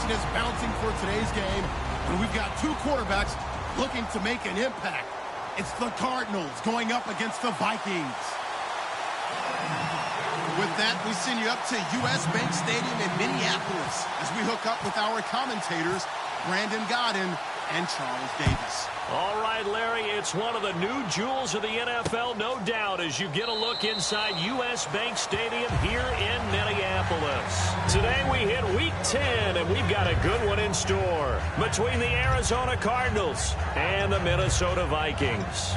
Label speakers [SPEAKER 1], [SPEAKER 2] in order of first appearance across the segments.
[SPEAKER 1] question is bouncing for today's game, and we've got two quarterbacks looking to make an impact. It's the Cardinals going up against the Vikings.
[SPEAKER 2] With that, we send you up to US Bank Stadium in Minneapolis as we hook up with our commentators, Brandon Godden and Charles Davis.
[SPEAKER 3] All right, Larry, it's one of the new jewels of the NFL, no doubt, as you get a look inside US Bank Stadium here in Minneapolis. Today we hit Week 10, and we've got a good one in store between the Arizona Cardinals and the Minnesota Vikings.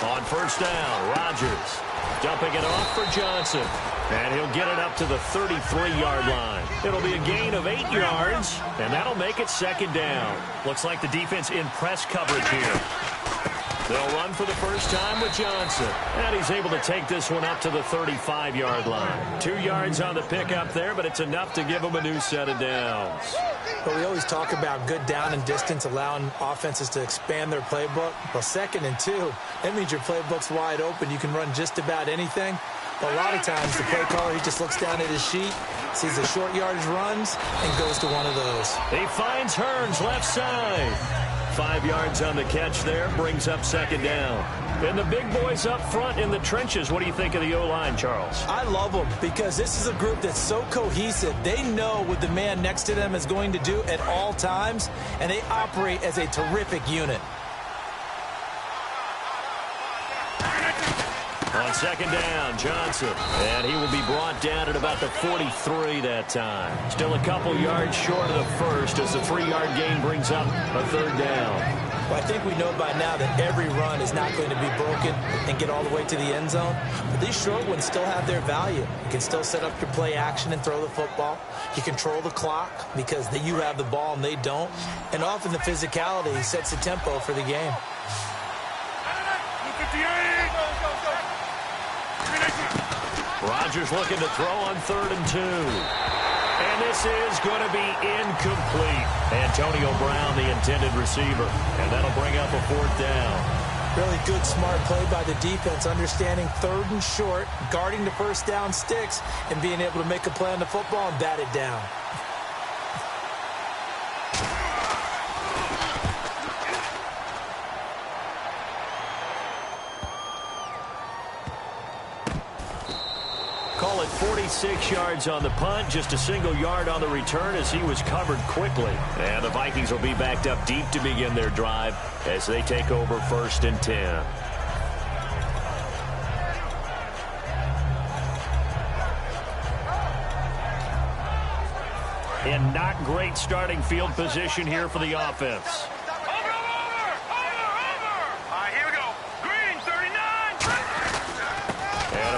[SPEAKER 3] On first down, Rodgers dumping it off for Johnson. And he'll get it up to the 33-yard line. It'll be a gain of 8 yards, and that'll make it second down. Looks like the defense in press coverage here. They'll run for the first time with Johnson. And he's able to take this one up to the 35-yard line. 2 yards on the pickup there, but it's enough to give him a new set of downs.
[SPEAKER 4] But we always talk about good down and distance, allowing offenses to expand their playbook. Well, 2nd and 2, that means your playbook's wide open. You can run just about anything. But a lot of times, the play caller, he just looks down at his sheet, sees the short yardage runs, and goes to one of those.
[SPEAKER 3] He finds Hearns left side. 5 yards on the catch there, brings up second down. And the big boys up front in the trenches. What do you think of the O-line, Charles?
[SPEAKER 4] I love them because this is a group that's so cohesive. They know what the man next to them is going to do at all times, and they operate as a terrific unit.
[SPEAKER 3] On second down, Johnson. And he will be brought down at about the 43 that time. Still a couple yards short of the first as the 3-yard gain brings up a third down.
[SPEAKER 4] Well, I think we know by now that every run is not going to be broken and get all the way to the end zone. But these short ones still have their value. You can still set up your play action and throw the football. You control the clock because you have the ball and they don't. And often the physicality sets the tempo for the game.
[SPEAKER 3] Rodgers looking to throw on 3rd and 2. And this is going to be incomplete. Antonio Brown, the intended receiver. And that'll bring up a 4th down.
[SPEAKER 4] Really good, smart play by the defense, understanding 3rd and short, guarding the first down sticks, and being able to make a play on the football and bat it down.
[SPEAKER 3] Call it 46 yards on the punt, just a single yard on the return as he was covered quickly. And the Vikings will be backed up deep to begin their drive as they take over 1st and 10. In not great starting field position here for the offense.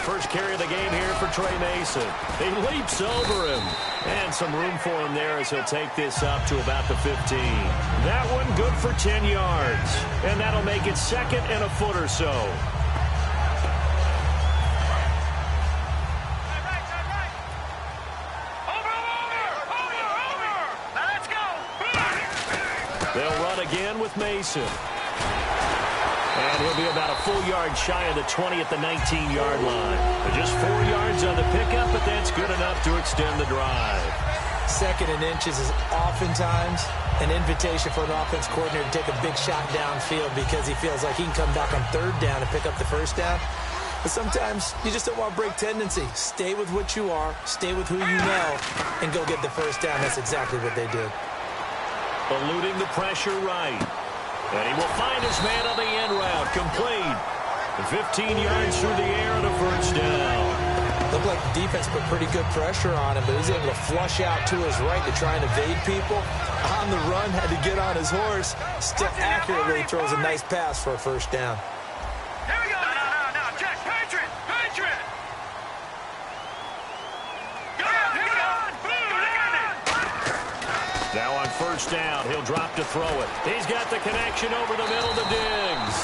[SPEAKER 3] First carry of the game here for Trey Mason. He leaps over him. And some room for him there as he'll take this up to about the 15. That one good for 10 yards. And that'll make it 2nd and a foot or so. They'll run again with Mason. And he'll be about a full yard shy of the 20 at the 19-yard line. But just 4 yards on the pickup, but that's good enough to extend the drive.
[SPEAKER 4] 2nd and inches is oftentimes an invitation for an offense coordinator to take a big shot downfield because he feels like he can come back on 3rd down and pick up the first down. But sometimes you just don't want to break tendency. Stay with what you are, stay with who you know, and go get the first down. That's exactly what they did.
[SPEAKER 3] Eluding the pressure right. And he will find his man on the end route. Complete. 15 yards through the air and a first down.
[SPEAKER 4] Looked like the defense put pretty good pressure on him, but he was able to flush out to his right to try and evade people. On the run, had to get on his horse. Still accurately throws a nice pass for a first down.
[SPEAKER 5] Here we go. No. Check. Patriot.
[SPEAKER 3] Now on first down, he'll drop to throw it. He's got the connection over the middle to Diggs.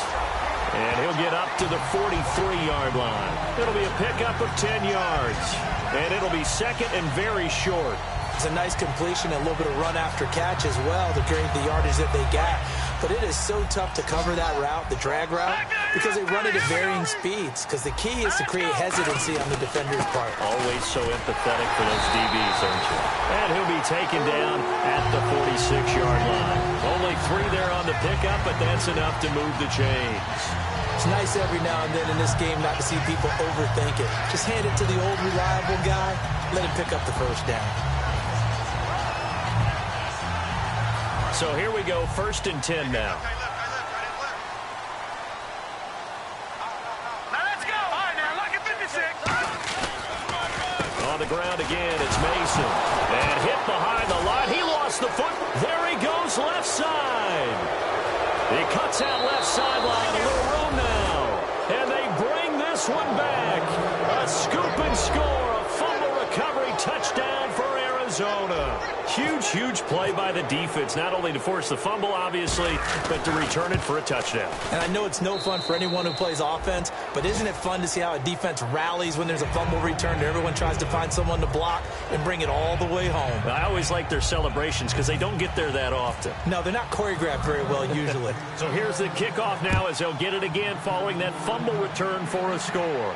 [SPEAKER 3] And he'll get to the 43-yard line. It'll be a pickup of 10 yards. And it'll be second and very short.
[SPEAKER 4] It's a nice completion, a little bit of run after catch as well to create the yardage that they got. But it is so tough to cover that route, the drag route, because they run it at varying speeds. Because the key is to create hesitancy on the defender's part.
[SPEAKER 3] Always so empathetic for those DBs, aren't you? And he'll be taken down at the 46-yard line. Only 3 there on the pickup, but that's enough to move the chains.
[SPEAKER 4] It's nice every now and then in this game not to see people overthink it. Just hand it to the old reliable guy, let him pick up the first down.
[SPEAKER 3] So here we go, 1st and 10 now.
[SPEAKER 5] Now let's go. All right, now look at 56.
[SPEAKER 3] On the ground again, it's Mason. And hit behind the line. He lost the foot. There he goes, left side. He cuts out left sideline, a little room now. And they bring this one back. A scoop and score, a fumble recovery touchdown for Arizona. Huge play by the defense, not only to force the fumble, obviously, but to return it for a touchdown.
[SPEAKER 4] And I know it's no fun for anyone who plays offense, but isn't it fun to see how a defense rallies when there's a fumble return and everyone tries to find someone to block and bring it all the way home?
[SPEAKER 3] I always like their celebrations because they don't get there that often.
[SPEAKER 4] No, they're not choreographed very well usually.
[SPEAKER 3] So here's the kickoff now as they'll get it again following that fumble return for a score.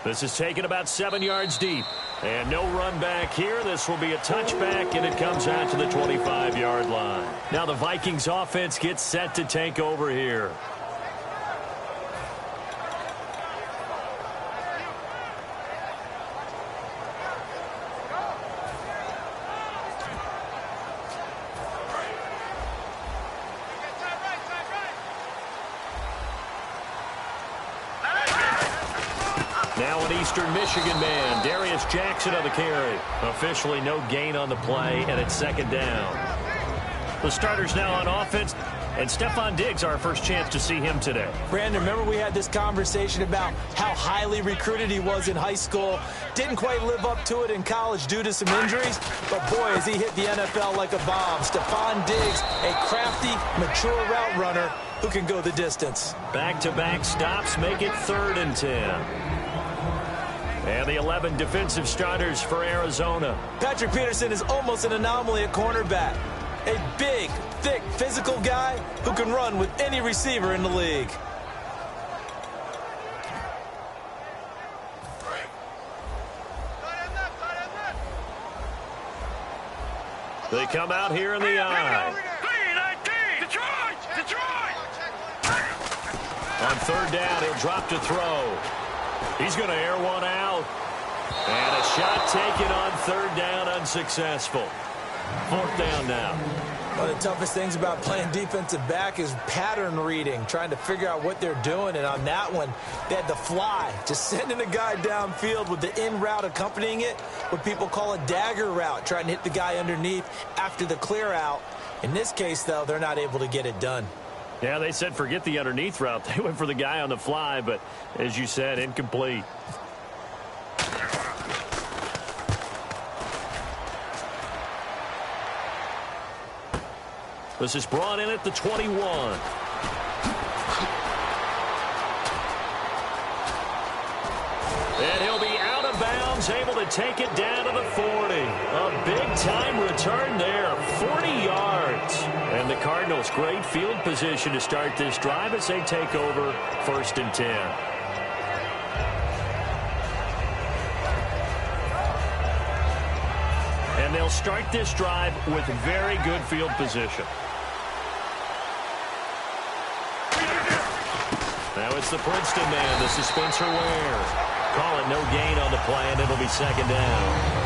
[SPEAKER 3] This is taken about 7 yards deep. And no run back here. This will be a touchback, and it comes out to the 25-yard line. Now the Vikings offense gets set to take over here. Now an Eastern Michigan man, Darius Jackson on the carry. Officially no gain on the play, and it's 2nd down. The starters now on offense, and Stephon Diggs, our first chance to see him today.
[SPEAKER 4] Brandon, remember we had this conversation about how highly recruited he was in high school. Didn't quite live up to it in college due to some injuries, but boy, has he hit the NFL like a bomb. Stephon Diggs, a crafty, mature route runner who can go the distance.
[SPEAKER 3] Back-to-back stops make it 3rd and 10. And the 11 defensive starters for Arizona.
[SPEAKER 4] Patrick Peterson is almost an anomaly at cornerback. A big, thick, physical guy who can run with any receiver in the league.
[SPEAKER 3] They come out here in the eye. On 3rd down, he'll drop to throw. He's going to air one out. And a shot taken on 3rd down, unsuccessful. 4th down now.
[SPEAKER 4] One of the toughest things about playing defensive back is pattern reading, trying to figure out what they're doing. And on that one, they had the fly, just sending a guy downfield with the in route accompanying it, what people call a dagger route, trying to hit the guy underneath after the clear out. In this case, though, they're not able to get it done.
[SPEAKER 3] Yeah, they said forget the underneath route. They went for the guy on the fly, but as you said, incomplete. This is brought in at the 21. And he'll be out of bounds, able to take it down to the 40. A big-time return there, 40 yards. And the Cardinals, great field position to start this drive as they take over 1st and 10. And they'll start this drive with very good field position. Now it's the Princeton man. This is Spencer Ware. Call it no gain on the play, and it'll be 2nd down.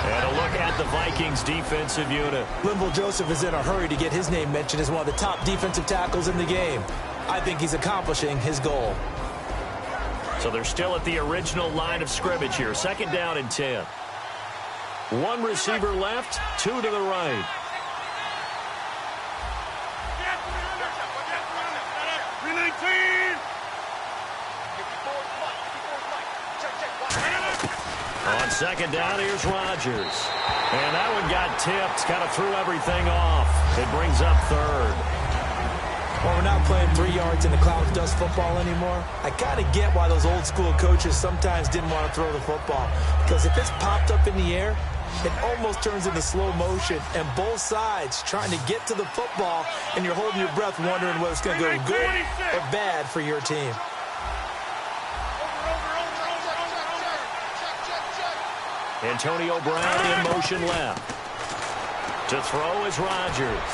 [SPEAKER 3] And a look at the Vikings defensive unit.
[SPEAKER 4] Linval Joseph is in a hurry to get his name mentioned as one of the top defensive tackles in the game. I think he's accomplishing his goal.
[SPEAKER 3] So they're still at the original line of scrimmage here. 2nd down and 10. 1 receiver left, 2 to the right. On 2nd down, here's Rodgers. And that one got tipped, kind of threw everything off. It brings up 3rd.
[SPEAKER 4] Well, we're not playing 3 yards in the cloud of dust football anymore. I kind of get why those old school coaches sometimes didn't want to throw the football. Because if it's popped up in the air, it almost turns into slow motion, and both sides trying to get to the football, and you're holding your breath wondering whether it's going to go good or bad for your team.
[SPEAKER 3] Antonio Brown in motion left. To throw is Rodgers.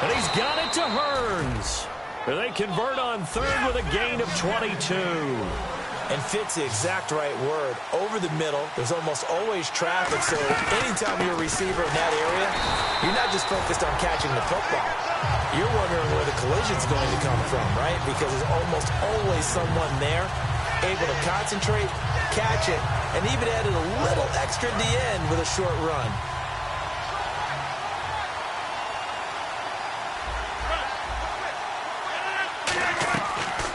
[SPEAKER 3] And he's got it to Hearns. They convert on third with a gain of 22.
[SPEAKER 4] And fit's the exact right word. Over the middle, there's almost always traffic, so anytime you're a receiver in that area, you're not just focused on catching the football. You're wondering where the collision's going to come from, right? Because there's almost always someone there able to concentrate, catch it, and even added a little extra at the end with a short run.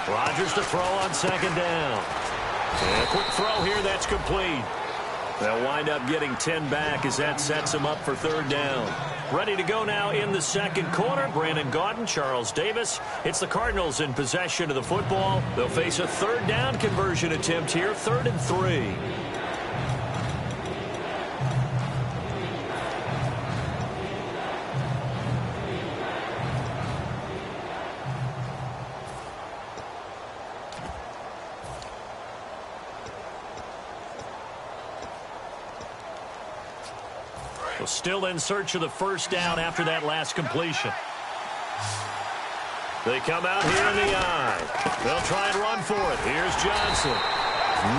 [SPEAKER 3] Rodgers to throw on second down. And a quick throw here, that's complete. They'll wind up getting 10 back as that sets them up for third down. Ready to go now in the second quarter. Brandon Gaudin, Charles Davis. It's the Cardinals in possession of the football. They'll face a third down conversion attempt here, 3rd and 3. Still in search of the first down after that last completion. They come out here in the eye. They'll try and run for it. Here's Johnson.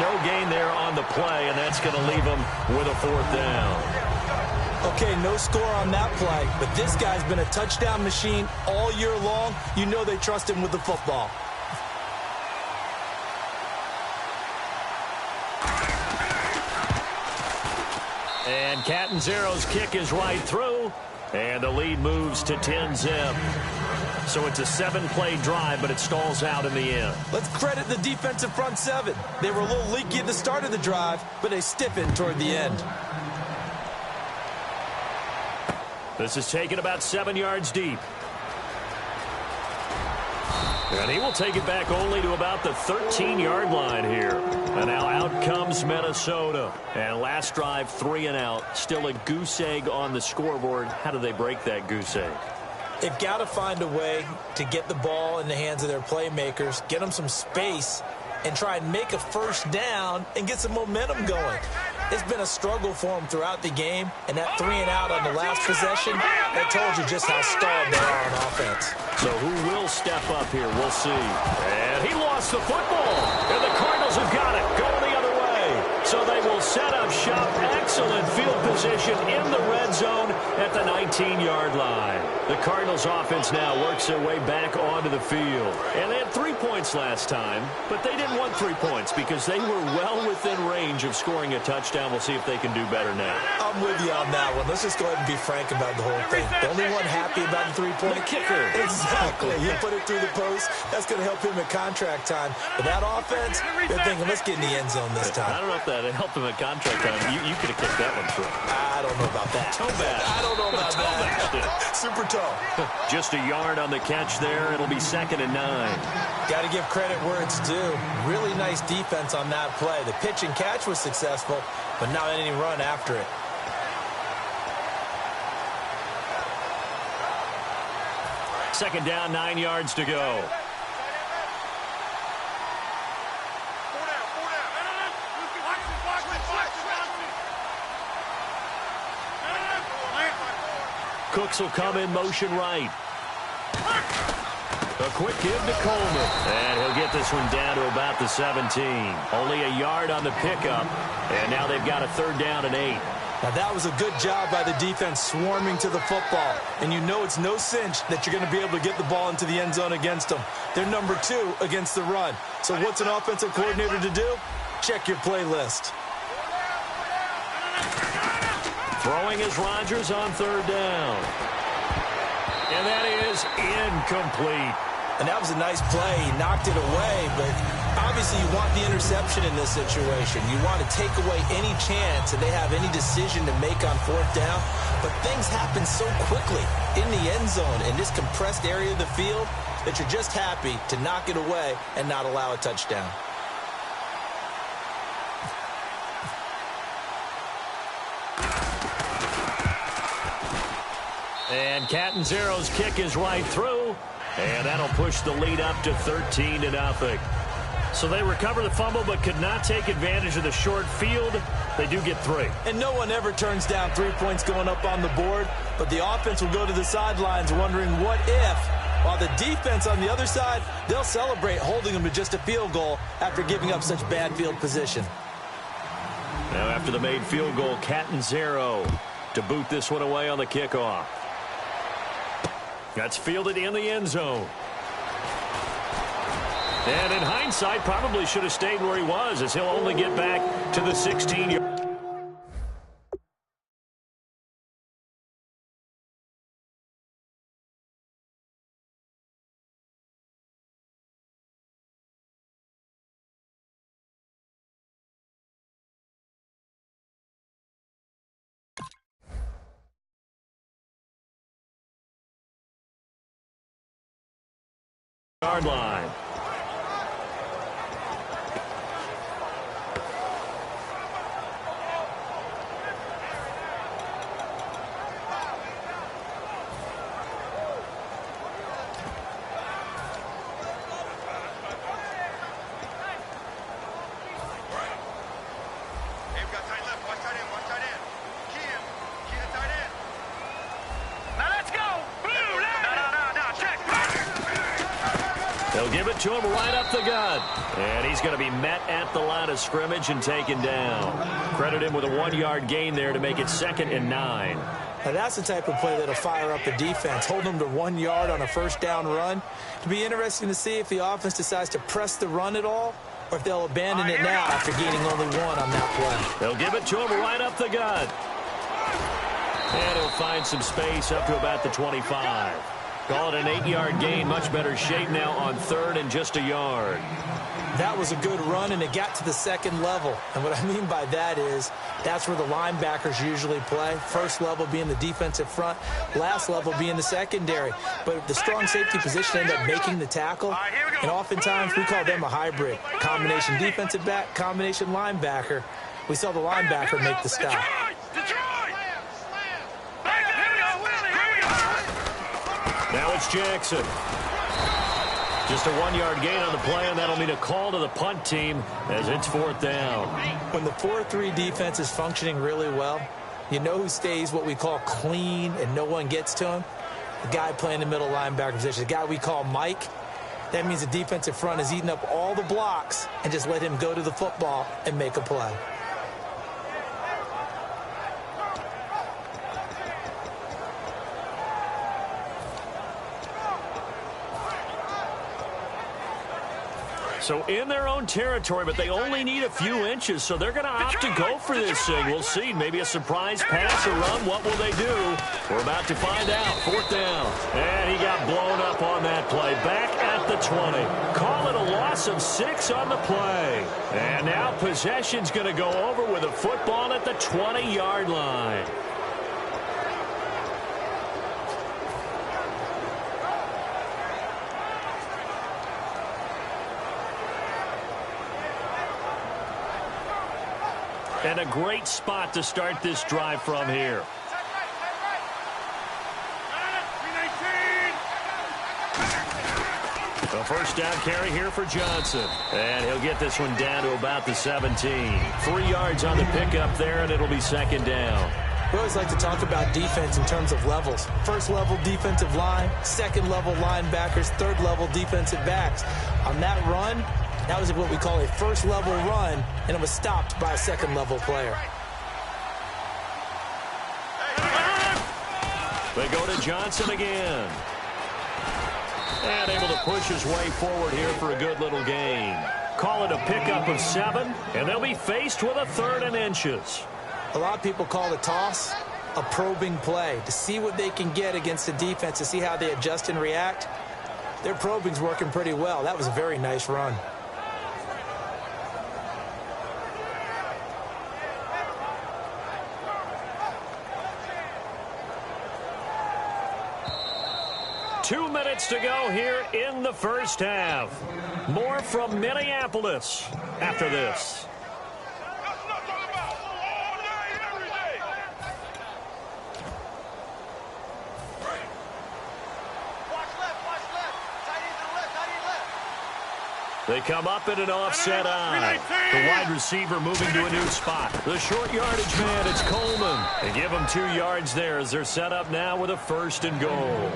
[SPEAKER 3] No gain there on the play, and that's going to leave them with a 4th down.
[SPEAKER 4] Okay, no score on that play, but this guy's been a touchdown machine all year long. You know they trust him with the football.
[SPEAKER 3] And Catanzaro's kick is right through, and the lead moves to 10-zip. So it's a 7-play drive, but it stalls out in the end.
[SPEAKER 4] Let's credit the defensive front 7. They were a little leaky at the start of the drive, but they stiffened toward the end.
[SPEAKER 3] This is taken about 7 yards deep. And he will take it back only to about the 13-yard line here. And now out comes Minnesota. And last drive, 3 and out. Still a goose egg on the scoreboard. How do they break that goose egg?
[SPEAKER 4] They've got to find a way to get the ball in the hands of their playmakers, get them some space, and try and make a first down and get some momentum going. It's been a struggle for them throughout the game, and that 3 and out on the last possession, that told you just how stalled they are on offense.
[SPEAKER 3] So who will step up here? We'll see. And he lost the football. And the Cardinals have got it. Going the other way. So they will set up shop. Excellent field position in the red zone at the 19-yard line. The Cardinals offense now works their way back onto the field. And they had 3 points last time, but they didn't want 3 points because they were well within range of scoring a touchdown. We'll see if they can do better now.
[SPEAKER 4] I'm with you on that one. Let's just go ahead and be frank about the whole thing. The only one happy about the 3-point
[SPEAKER 3] kicker.
[SPEAKER 4] Exactly. You put it through the post. That's going to help him at contract time. But that offense, they're thinking, let's get in the end zone this time.
[SPEAKER 3] I don't know if that helped him at contract time. You could have kicked that one through.
[SPEAKER 4] I don't know about that.
[SPEAKER 3] Toe bash.
[SPEAKER 4] I don't know about that. Super toe.
[SPEAKER 3] Just a yard on the catch there. It'll be 2nd and 9.
[SPEAKER 4] Got to give credit where it's due. Really nice defense on that play. The pitch and catch was successful, but not any run after it.
[SPEAKER 3] Second down, 9 yards to go. Cooks will come in motion right. A quick give to Coleman. And he'll get this one down to about the 17. Only a yard on the pickup. And now they've got a 3rd down and 8.
[SPEAKER 4] Now, that was a good job by the defense swarming to the football. And you know it's no cinch that you're going to be able to get the ball into the end zone against them. They're number 2 against the run. So what's an offensive coordinator to do? Check your playlist.
[SPEAKER 3] Throwing is Rodgers on 3rd down. And that is incomplete.
[SPEAKER 4] And that was a nice play. He knocked it away, but obviously you want the interception in this situation. You want to take away any chance that they have any decision to make on 4th down. But things happen so quickly in the end zone in this compressed area of the field. that you're just happy to knock it away and not allow a touchdown.
[SPEAKER 3] And Catanzaro's kick is right through, and that'll push the lead up to 13-0. So they recover the fumble but could not take advantage of the short field. They do get 3.
[SPEAKER 4] And no one ever turns down 3 points going up on the board, but the offense will go to the sidelines wondering what if, while the defense on the other side, they'll celebrate holding them to just a field goal after giving up such bad field position.
[SPEAKER 3] Now after the made field goal, Catanzaro to boot this one away on the kickoff. That's fielded in the end zone. And in hindsight, probably should have stayed where he was, as he'll only get back to the 16-yard. Yard line. They'll give it to him right up the gut. And he's going to be met at the line of scrimmage and taken down. Credit him with a 1-yard gain there to make it 2nd and 9.
[SPEAKER 4] Now that's the type of play that'll fire up the defense, hold them to 1 yard on a first down run. It'll be interesting to see if the offense decides to press the run at all, or if they'll abandon it now after gaining only 1 on that play.
[SPEAKER 3] They'll give it to him right up the gut. And he'll find some space up to about the 25. Call it an 8-yard gain. Much better shape now on 3rd and just a yard.
[SPEAKER 4] That was a good run, and it got to the 2nd level. And what I mean by that is that's where the linebackers usually play. First level being the defensive front, last level being the secondary. But the strong safety position ended up making the tackle, and oftentimes we call them a hybrid. Combination defensive back, combination linebacker. We saw the linebacker make the stop.
[SPEAKER 3] Now it's Jackson. Just a 1-yard gain on the play, and that'll mean a call to the punt team as it's 4th down.
[SPEAKER 4] When the 4-3 defense is functioning really well, you know who stays what we call clean and no one gets to him? The guy playing the middle linebacker position, the guy we call Mike. That means the defensive front is eating up all the blocks and just let him go to the football and make a play.
[SPEAKER 3] So in their own territory, but they only need a few inches, so they're going to opt to go for this thing. We'll see. Maybe a surprise pass or run. What will they do? We're about to find out. 4th down. And he got blown up on that play. Back at the 20. Call it a loss of 6 on the play. And now possession's going to go over with a football at the 20-yard line. And a great spot to start this drive from here. A first down carry here for Johnson. And he'll get this one down to about the 17. 3 yards on the pickup there, and it'll be 2nd down.
[SPEAKER 4] We always like to talk about defense in terms of levels. First level defensive line, 2nd level linebackers, 3rd level defensive backs. On that run, that was what we call a first level run, and it was stopped by a 2nd level player.
[SPEAKER 3] They go to Johnson again. And able to push his way forward here for a good little gain. Call it a pickup of 7, and they'll be faced with a 3rd and inches.
[SPEAKER 4] A lot of people call the toss a probing play to see what they can get against the defense, to see how they adjust and react. Their probing's working pretty well. That was a very nice run.
[SPEAKER 3] 2 minutes to go here in the first half. More from Minneapolis after this. They come up in an offset eye. The wide receiver moving to a new spot. The short yardage man, it's Coleman. They give him 2 yards there as they're set up now with a 1st and goal.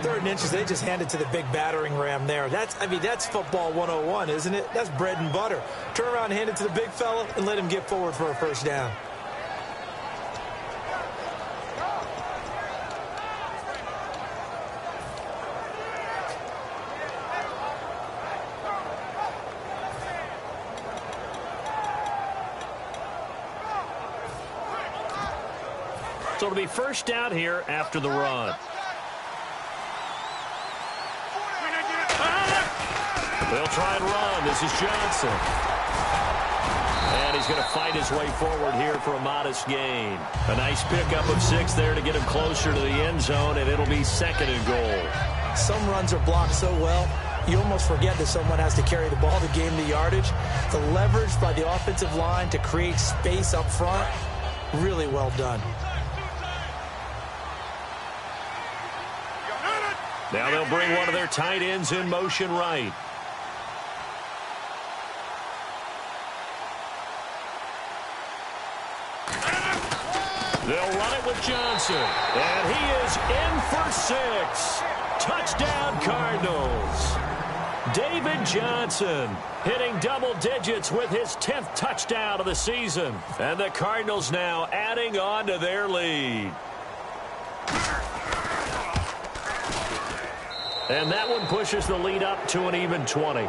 [SPEAKER 4] 3rd and inches, they just hand it to the big battering ram there. That's football 101, isn't it? That's bread and butter. Turn around, hand it to the big fella, and let him get forward for a 1st down.
[SPEAKER 3] So it'll be 1st down here after the run. They'll try and run. This is Johnson. And he's going to fight his way forward here for a modest gain. A nice pickup of 6 there to get him closer to the end zone, and it'll be 2nd and goal.
[SPEAKER 4] Some runs are blocked so well, you almost forget that someone has to carry the ball to gain the yardage. The leverage by the offensive line to create space up front, really well done.
[SPEAKER 3] Now they'll bring one of their tight ends in motion right. They'll run it with Johnson. And he is in for 6. Touchdown, Cardinals. David Johnson hitting double digits with his 10th touchdown of the season. And the Cardinals now adding on to their lead. And that one pushes the lead up to an even 20.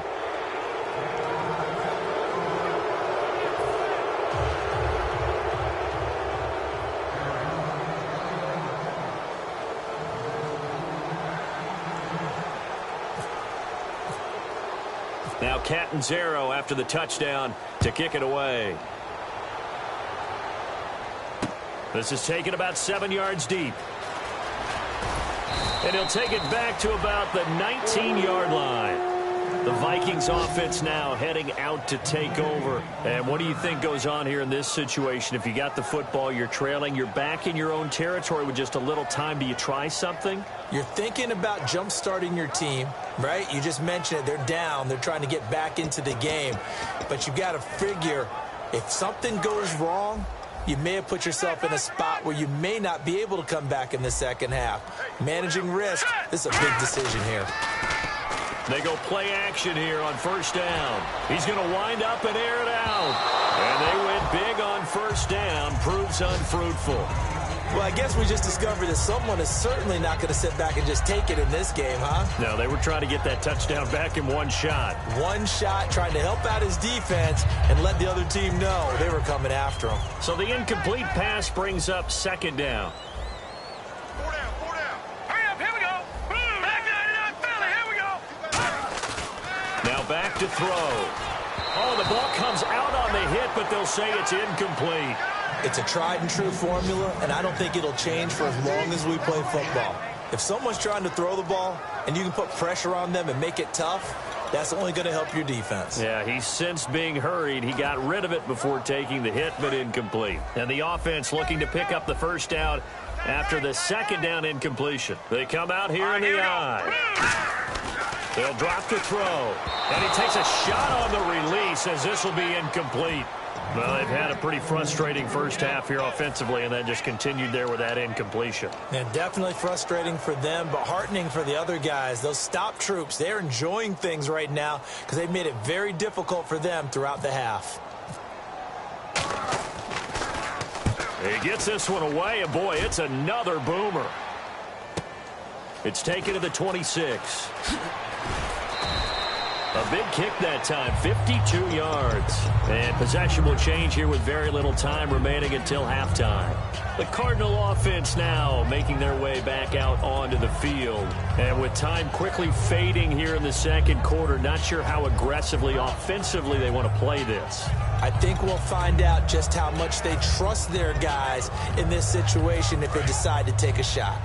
[SPEAKER 3] Now Catanzaro after the touchdown to kick it away. This is taken about 7 yards deep. And he'll take it back to about the 19-yard line. The Vikings offense now heading out to take over. And what do you think goes on here in this situation? If you got the football, you're trailing, you're back in your own territory with just a little time. Do you try something?
[SPEAKER 4] You're thinking about jump-starting your team, right? You just mentioned it. They're down. They're trying to get back into the game. But you got to figure if something goes wrong, you may have put yourself in a spot where you may not be able to come back in the second half. Managing risk, this is a big decision here.
[SPEAKER 3] They go play action here on 1st down. He's going to wind up and air it out. And they went big on 1st down. Proves unfruitful.
[SPEAKER 4] Well, I guess we just discovered that someone is certainly not going to sit back and just take it in this game, huh?
[SPEAKER 3] No, they were trying to get that touchdown back in one shot.
[SPEAKER 4] One shot, trying to help out his defense and let the other team know they were coming after him.
[SPEAKER 3] So the incomplete pass brings up 2nd down.
[SPEAKER 5] 4 down, 4 down. Hurry up, here we go. Back 99 Philly, here we go.
[SPEAKER 3] Now back to throw. Oh, the ball comes out on the hit, but they'll say it's incomplete.
[SPEAKER 4] It's a tried-and-true formula, and I don't think it'll change for as long as we play football. If someone's trying to throw the ball and you can put pressure on them and make it tough, that's only going to help your defense.
[SPEAKER 3] Yeah, he's since being hurried. He got rid of it before taking the hit, but incomplete. And the offense looking to pick up the 1st down after the 2nd down incompletion. They come out here in the eye. They'll drop to throw. And he takes a shot on the release as this will be incomplete. Well, they've had a pretty frustrating 1st half here offensively, and then just continued there with that incompletion.
[SPEAKER 4] And definitely frustrating for them, but heartening for the other guys. Those stop troops, they're enjoying things right now because they've made it very difficult for them throughout the half.
[SPEAKER 3] He gets this one away, and boy, it's another boomer. It's taken to the 26. A big kick that time, 52 yards. And possession will change here with very little time remaining until halftime. The Cardinal offense now making their way back out onto the field. And with time quickly fading here in the 2nd quarter, not sure how aggressively, offensively they want to play this.
[SPEAKER 4] I think we'll find out just how much they trust their guys in this situation if they decide to take a shot.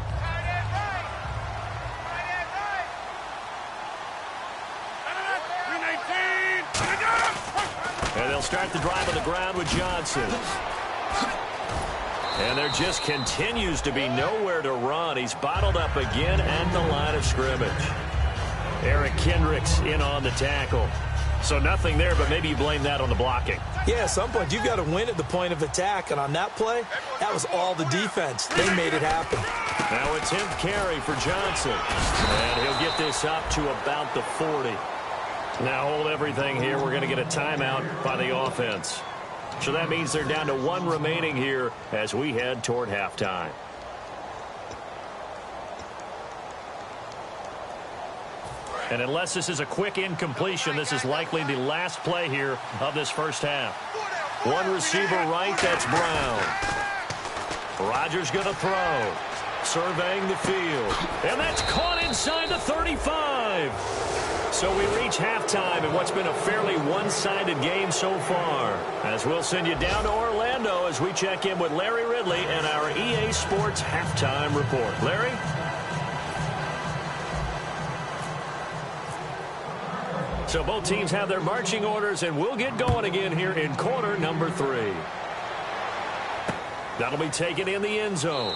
[SPEAKER 3] start the drive on the ground with Johnson. And there just continues to be nowhere to run. He's bottled up again at the line of scrimmage. Eric Kendricks in on the tackle. So nothing there, but maybe you blame that on the blocking.
[SPEAKER 4] Yeah, at some point, you've got to win at the point of attack. And on that play, that was all the defense. They made it happen.
[SPEAKER 3] Now a 10th carry for Johnson. And he'll get this up to about the 40. Now hold everything here. We're going to get a timeout by the offense. So that means they're down to 1 remaining here as we head toward halftime. And unless this is a quick incompletion, this is likely the last play here of this first half. One receiver right, that's Brown. Rodgers going to throw. Surveying the field. And that's caught inside the 35. So we reach halftime in what's been a fairly one-sided game so far. As we'll send you down to Orlando as we check in with Larry Ridley and our EA Sports Halftime Report. Larry? So both teams have their marching orders, and we'll get going again here in quarter number 3. That'll be taken in the end zone.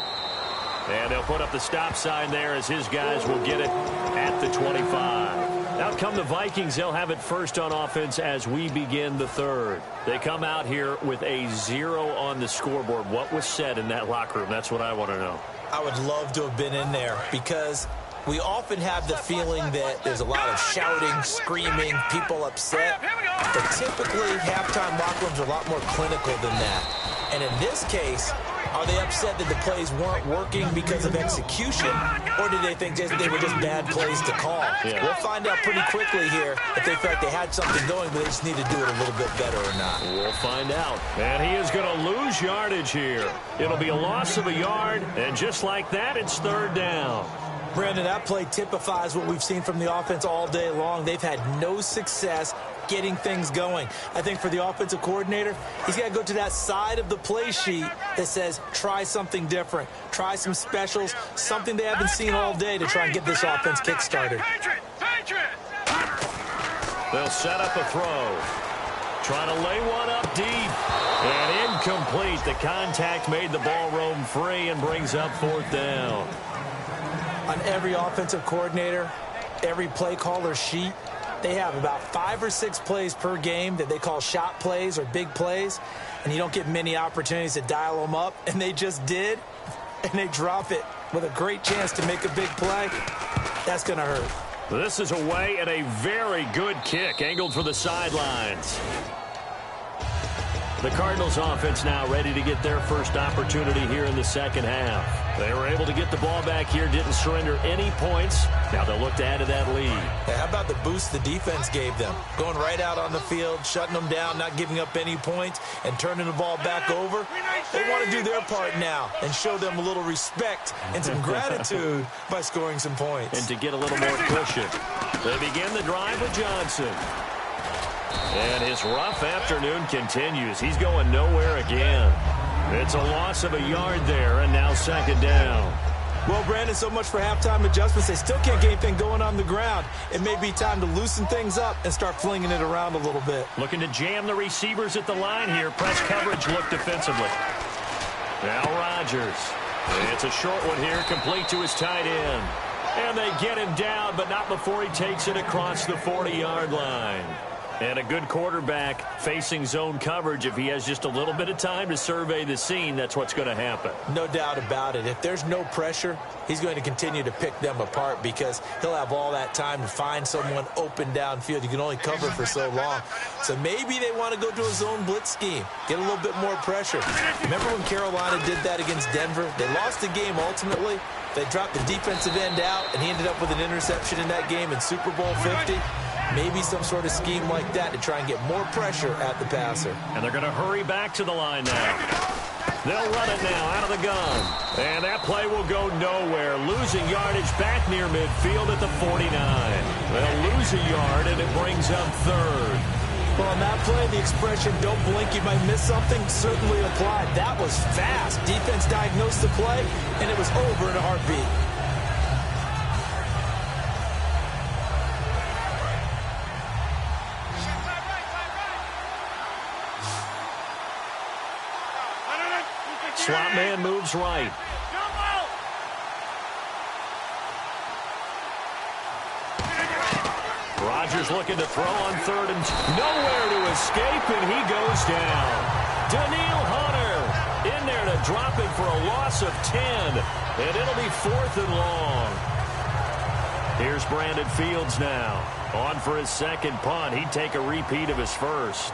[SPEAKER 3] And they'll put up the stop sign there as his guys will get it at the 25. Out come the Vikings. They'll have it first on offense as we begin the third. They come out here with a 0 on the scoreboard. What was said in that locker room? That's what I want to know.
[SPEAKER 4] I would love to have been in there because we often have the feeling that there's a lot of shouting, screaming, people upset. But typically, halftime locker rooms are a lot more clinical than that. And in this case, are they upset that the plays weren't working because of execution, or did they think they were just bad plays to call?
[SPEAKER 3] Yeah.
[SPEAKER 4] We'll find out pretty quickly here if they feel like they had something going, but they just need to do it a little bit better or not.
[SPEAKER 3] We'll find out. And he is going to lose yardage here. It'll be a loss of a yard, and just like that, it's third down.
[SPEAKER 4] Brandon, that play typifies what we've seen from the offense all day long. They've had no success getting things going. I think for the offensive coordinator, he's got to go to that side of the play sheet that says try something different, try some specials, something they haven't seen all day to try and get this offense kick-started.
[SPEAKER 3] They'll set up a throw. Trying to lay one up deep. And incomplete. The contact made the ball roam free and brings up fourth down.
[SPEAKER 4] On every offensive coordinator, every play caller sheet, they have about 5 or 6 plays per game that they call shot plays or big plays, and you don't get many opportunities to dial them up, and they just did, and they drop it with a great chance to make a big play. That's going to hurt.
[SPEAKER 3] This is away and a very good kick, angled for the sidelines. The Cardinals offense now ready to get their first opportunity here in the second half. They were able to get the ball back here, didn't surrender any points. Now they'll look to add to that lead.
[SPEAKER 4] How about the boost the defense gave them? Going right out on the field, shutting them down, not giving up any points, and turning the ball back over. They want to do their part now and show them a little respect and some gratitude by scoring some points.
[SPEAKER 3] And to get a little more cushion. They begin the drive with Johnson. And his rough afternoon continues. He's going nowhere again. It's a loss of a yard there, and now second down.
[SPEAKER 4] Well, Brandon, so much for halftime adjustments. They still can't get anything going on the ground. It may be time to loosen things up and start flinging it around a little bit.
[SPEAKER 3] Looking to jam the receivers at the line here. Press coverage, look defensively. Now Rodgers. It's a short one here, complete to his tight end. And they get him down, but not before he takes it across the 40-yard line. And a good quarterback facing zone coverage. If he has just a little bit of time to survey the scene, that's what's going to happen.
[SPEAKER 4] No doubt about it. If there's no pressure, he's going to continue to pick them apart because he'll have all that time to find someone open downfield. You can only cover for so long. So maybe they want to go to a zone blitz scheme, get a little bit more pressure. Remember when Carolina did that against Denver? They lost the game ultimately. They dropped the defensive end out, and he ended up with an interception in that game in Super Bowl 50. Maybe some sort of scheme like that to try and get more pressure at the passer.
[SPEAKER 3] And they're going to hurry back to the line now. They'll run it now out of the gun. And that play will go nowhere. Losing yardage back near midfield at the 49. They'll lose a yard, and it brings up third.
[SPEAKER 4] Well, on that play, the expression, don't blink, you might miss something, certainly applied. That was fast. Defense diagnosed the play, and it was over in a heartbeat.
[SPEAKER 3] slot man moves right. Rodgers looking to throw on third and nowhere to escape, and he goes down. Daniil Hunter in there to drop it for a loss of 10, and it'll be 4th and long. Here's Brandon Fields now. On for his second punt. He'd take a repeat of his first.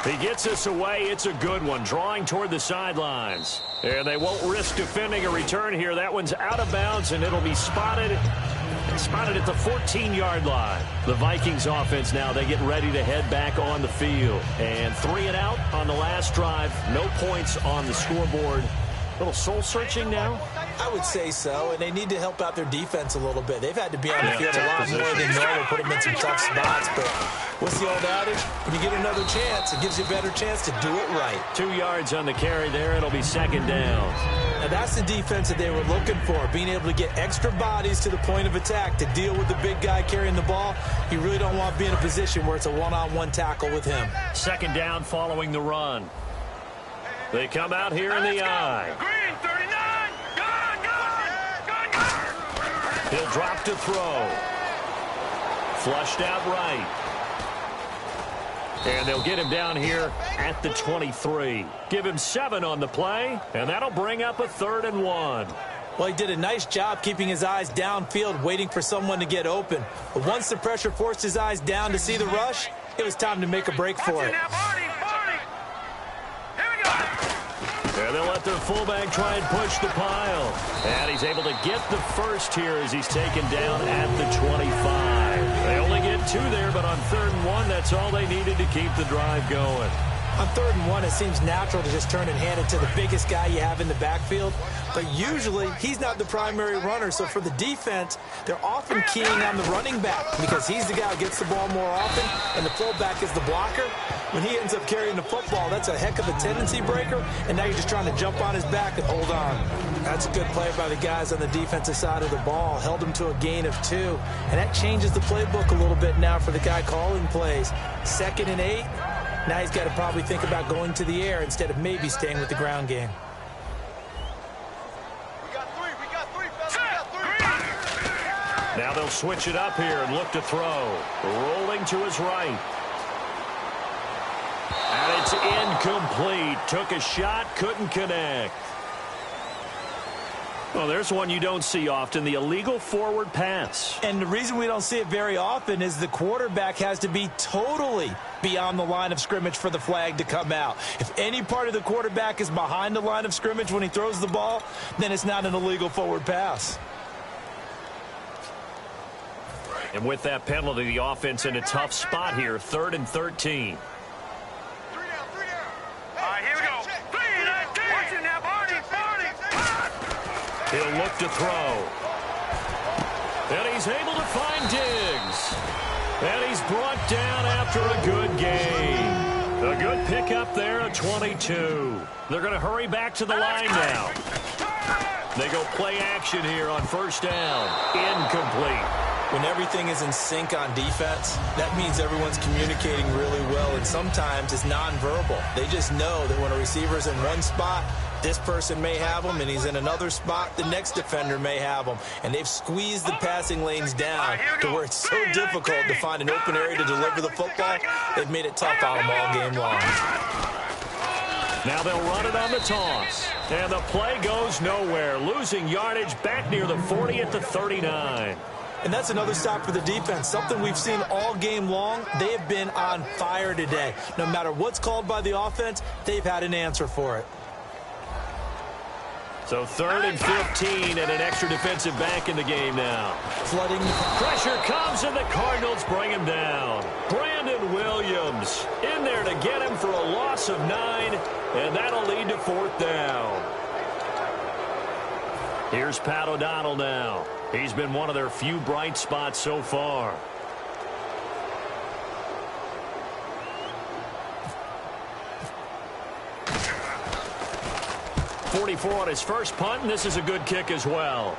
[SPEAKER 3] He gets us away. It's a good one, drawing toward the sidelines. And they won't risk defending a return here. That one's out of bounds, and it'll be spotted at the 14-yard line. The Vikings offense now, they get ready to head back on the field. And 3 and out on the last drive. No points on the scoreboard. A little soul-searching now?
[SPEAKER 4] I would say so, and they need to help out their defense a little bit. They've had to be on the field a lot more than normal, put them in some tough spots. But what's the old adage? When you get another chance, it gives you a better chance to do it right.
[SPEAKER 3] 2 yards on the carry there. It'll be second down.
[SPEAKER 4] Now, that's the defense that they were looking for, being able to get extra bodies to the point of attack to deal with the big guy carrying the ball. You really don't want to be in a position where it's a one-on-one tackle with him.
[SPEAKER 3] Second down following the run. They come out here in the eye.
[SPEAKER 5] Green, 39. Gun.
[SPEAKER 3] He'll drop to throw. Flushed out right. And they'll get him down here at the 23. Give him 7 on the play, and that'll bring up a 3rd and 1.
[SPEAKER 4] Well, he did a nice job keeping his eyes downfield, waiting for someone to get open. But once the pressure forced his eyes down to see the rush, it was time to make a break for it.
[SPEAKER 3] And they'll let their fullback try and push the pile. And he's able to get the first here as he's taken down at the 25. They only get 2 there, but on 3rd and 1, that's all they needed to keep the drive going.
[SPEAKER 4] On 3rd and 1, it seems natural to just turn and hand it to the biggest guy you have in the backfield. But usually, he's not the primary runner. So for the defense, they're often keying on the running back because he's the guy who gets the ball more often, and the fullback is the blocker. When he ends up carrying the football, that's a heck of a tendency breaker, and now you're just trying to jump on his back and hold on. That's a good play by the guys on the defensive side of the ball. Held him to a gain of 2, and that changes the playbook a little bit now for the guy calling plays. 2nd and 8. Now he's got to probably think about going to the air instead of maybe staying with the ground game.
[SPEAKER 3] Now they'll switch it up here and look to throw. Rolling to his right. And it's incomplete. Took a shot, couldn't connect. Well, there's one you don't see often, the illegal forward pass.
[SPEAKER 4] And the reason we don't see it very often is the quarterback has to be totally beyond the line of scrimmage for the flag to come out. If any part of the quarterback is behind the line of scrimmage when he throws the ball, then it's not an illegal forward pass.
[SPEAKER 3] And with that penalty, the offense in a tough spot here, 3rd and 13. He'll look to throw. And he's able to find Diggs. And he's brought down after a good gain. A good pickup there at 22. They're going to hurry back to the line now. They go play action here on 1st down. Incomplete.
[SPEAKER 4] When everything is in sync on defense, that means everyone's communicating really well, and sometimes it's nonverbal. They just know that when a receiver's in one spot, this person may have him, and he's in another spot, the next defender may have him. And they've squeezed the passing lanes down to where it's so difficult to find an open area to deliver the football. They've made it tough on them all game long.
[SPEAKER 3] Now they'll run it on the toss. And the play goes nowhere. Losing yardage back near the 40 at the 39.
[SPEAKER 4] And that's another stop for the defense, something we've seen all game long. They have been on fire today. No matter what's called by the offense, they've had an answer for it.
[SPEAKER 3] So 3rd and 15 and an extra defensive back in the game now.
[SPEAKER 4] Flooding.
[SPEAKER 3] Pressure comes and the Cardinals bring him down. Brandon Williams in there to get him for a loss of 9, and that'll lead to 4th down. Here's Pat O'Donnell now. He's been one of their few bright spots so far. 44 on his first punt, and this is a good kick as well.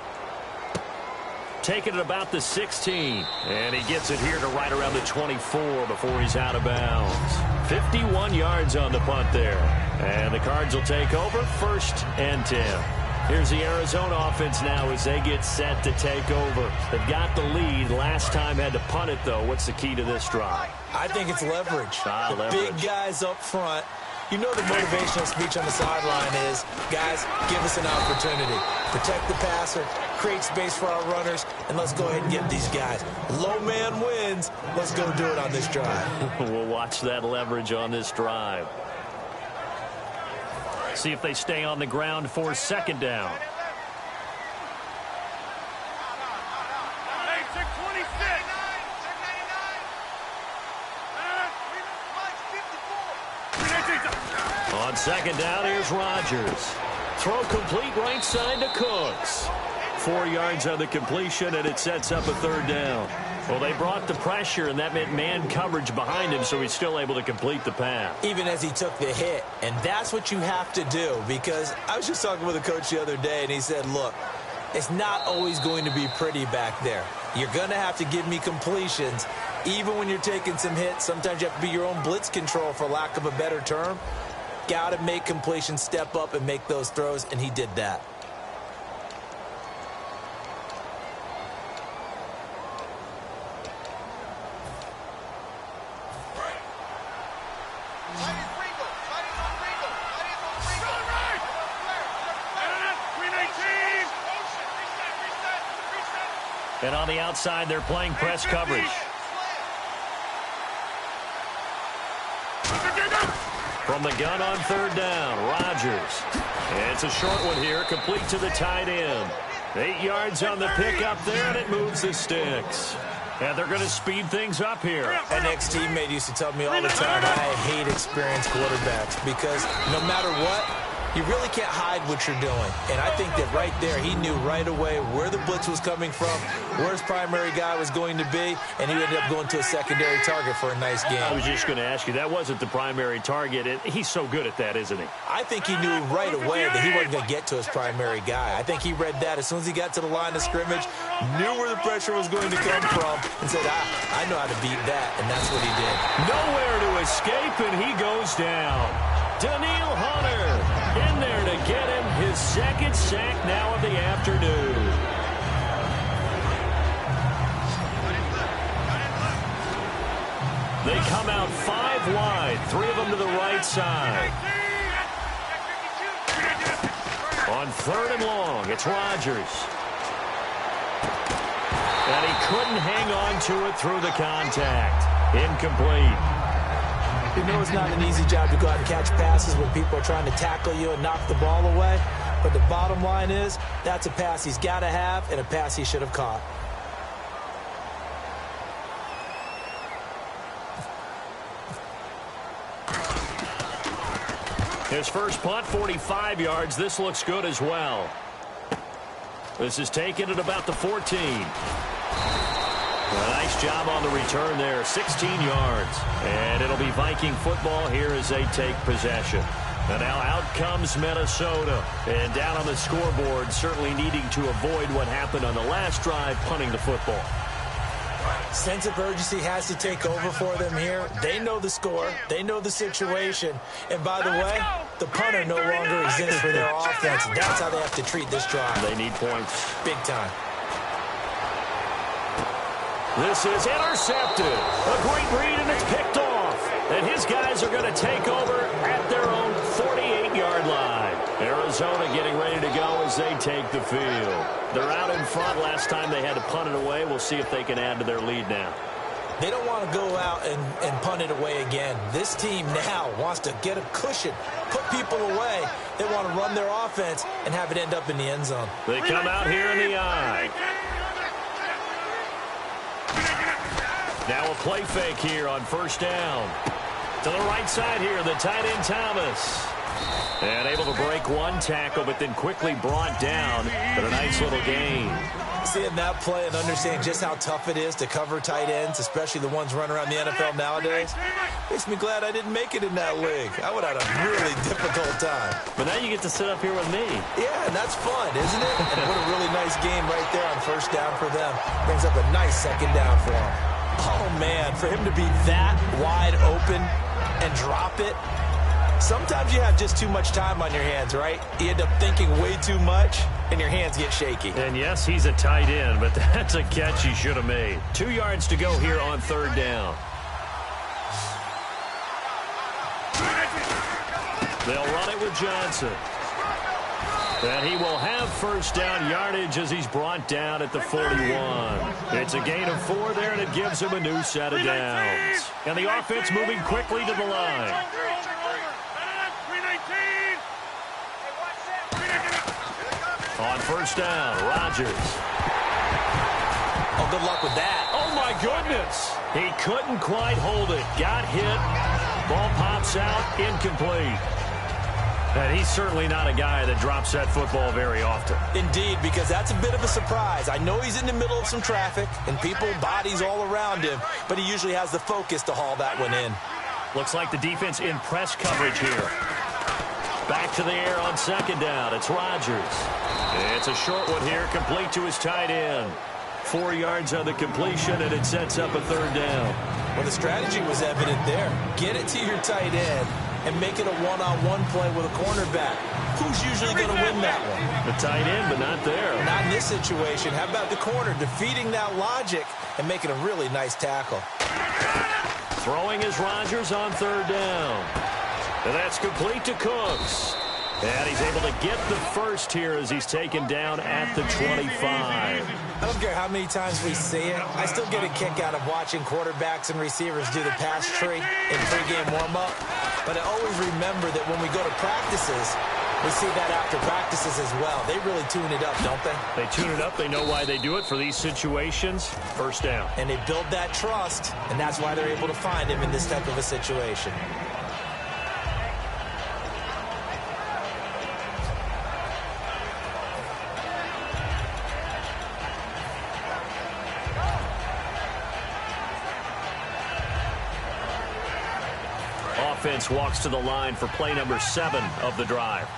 [SPEAKER 3] Taking it about the 16. And he gets it here to right around the 24 before he's out of bounds. 51 yards on the punt there. And the Cards will take over 1st and 10. Here's the Arizona offense now as they get set to take over. They've got the lead. Last time had to punt it, though. What's the key to this drive?
[SPEAKER 4] I think it's leverage.
[SPEAKER 3] Leverage.
[SPEAKER 4] Big guys up front. You know the motivational speech on the sideline is, guys, give us an opportunity. Protect the passer, create space for our runners, and let's go ahead and get these guys. Low man wins. Let's go do it on this drive.
[SPEAKER 3] We'll watch that leverage on this drive. See if they stay on the ground for 2nd down. On 2nd down, here's Rodgers. Throw complete right side to Cooks. 4 yards on the completion, and it sets up a 3rd down. Well, they brought the pressure, and that meant man coverage behind him, so he's still able to complete the pass.
[SPEAKER 4] Even as he took the hit, and that's what you have to do, because I was just talking with a coach the other day, and he said, look, it's not always going to be pretty back there. You're going to have to give me completions. Even when you're taking some hits, sometimes you have to be your own blitz control, for lack of a better term. Got to make completions, step up, and make those throws, and he did that.
[SPEAKER 3] And on the outside, they're playing press coverage. From the gun on 3rd down, Rodgers. And it's a short one here, complete to the tight end. 8 yards on the pickup there, and it moves the sticks. And they're going to speed things up here.
[SPEAKER 4] An ex-teammate used to tell me all the time, I hate experienced quarterbacks, because no matter what, you really can't hide what you're doing. And I think that right there, he knew right away where the blitz was coming from, where his primary guy was going to be, and he ended up going to a secondary target for a nice game.
[SPEAKER 3] I was just going to ask you, that wasn't the primary target. He's so good at that, isn't he?
[SPEAKER 4] I think he knew right away that he wasn't going to get to his primary guy. I think he read that as soon as he got to the line of scrimmage, knew where the pressure was going to come from, and said, I know how to beat that, and that's what he did.
[SPEAKER 3] Nowhere to escape, and he goes down. Daniil Hunter in there to get him his 2nd sack now of the afternoon. They come out 5 wide, 3 of them to the right side. On 3rd and long, it's Rodgers. And he couldn't hang on to it through the contact. Incomplete.
[SPEAKER 4] You know it's not an easy job to go out and catch passes when people are trying to tackle you and knock the ball away. But the bottom line is, that's a pass he's got to have and a pass he should have caught.
[SPEAKER 3] His first punt, 45 yards. This looks good as well. This is taken at about the 14. A nice job on the return there, 16 yards. And it'll be Viking football here as they take possession. And now out comes Minnesota. And down on the scoreboard, certainly needing to avoid what happened on the last drive, punting the football.
[SPEAKER 4] Sense of urgency has to take over for them here. They know the score. They know the situation. And by the way, the punter no longer exists for their offense. That's how they have to treat this drive.
[SPEAKER 3] They need points.
[SPEAKER 4] Big time.
[SPEAKER 3] This is intercepted. A great read, and it's picked off. And his guys are going to take over at their own 48-yard line. Arizona getting ready to go as they take the field. They're out in front. Last time they had to punt it away. We'll see if they can add to their lead now.
[SPEAKER 4] They don't want to go out and punt it away again. This team now wants to get a cushion, put people away. They want to run their offense and have it end up in the end zone.
[SPEAKER 3] They come out here in the eye. Now a play fake here on 1st down. To the right side here, the tight end Thomas. And able to break one tackle, but then quickly brought down. But a nice little gain.
[SPEAKER 4] seeing that play and understanding just how tough it is to cover tight ends, especially the ones running around the NFL nowadays, makes me glad I didn't make it in that league. I would have had a really difficult time.
[SPEAKER 3] But now you get to sit up here with me.
[SPEAKER 4] Yeah, and that's fun, isn't it? And what a really nice game right there on first down for them. Brings up a nice second down for them. Oh, man, for him to be that wide open and drop it. Sometimes you have just too much time on your hands, right? You end up thinking way too much, and your hands get shaky.
[SPEAKER 3] And yes, he's a tight end, but that's a catch he should have made. 2 yards to go here on third down. They'll run it with Johnson. And he will have first down yardage as he's brought down at the 41. It's a gain of 4 there, and it gives him a new set of downs. And the offense moving quickly to the line. On first down, Rodgers.
[SPEAKER 4] Oh, good luck with that.
[SPEAKER 3] Oh, my goodness. He couldn't quite hold it. Got hit. Ball pops out, incomplete. And he's certainly not a guy that drops that football very often.
[SPEAKER 4] Indeed, because that's a bit of a surprise. I know he's in the middle of some traffic and people, bodies all around him, but he usually has the focus to haul that one in.
[SPEAKER 3] Looks like the defense in press coverage here. Back to the air on second down. It's Rodgers. It's a short one here, complete to his tight end. 4 yards on the completion, and it sets up a third down.
[SPEAKER 4] Well, the strategy was evident there. Get it to your tight end and make it a one-on-one play with a cornerback. Who's usually going to win that one?
[SPEAKER 3] The tight end, but not there.
[SPEAKER 4] Not in this situation. How about the corner defeating that logic and making a really nice tackle?
[SPEAKER 3] Throwing is Rodgers on third down. And that's complete to Cooks. And he's able to get the first here as he's taken down at the 25.
[SPEAKER 4] I don't care how many times we see it. I still get a kick out of watching quarterbacks and receivers do the pass tree in pregame warm-up. But I always remember that when we go to practices, we see that after practices as well. They really tune it up, don't they?
[SPEAKER 3] They tune it up. They know why they do it for these situations. First down.
[SPEAKER 4] And they build that trust, and that's why they're able to find him in this type of a situation.
[SPEAKER 3] Offense walks to the line for play number 7 of the drive.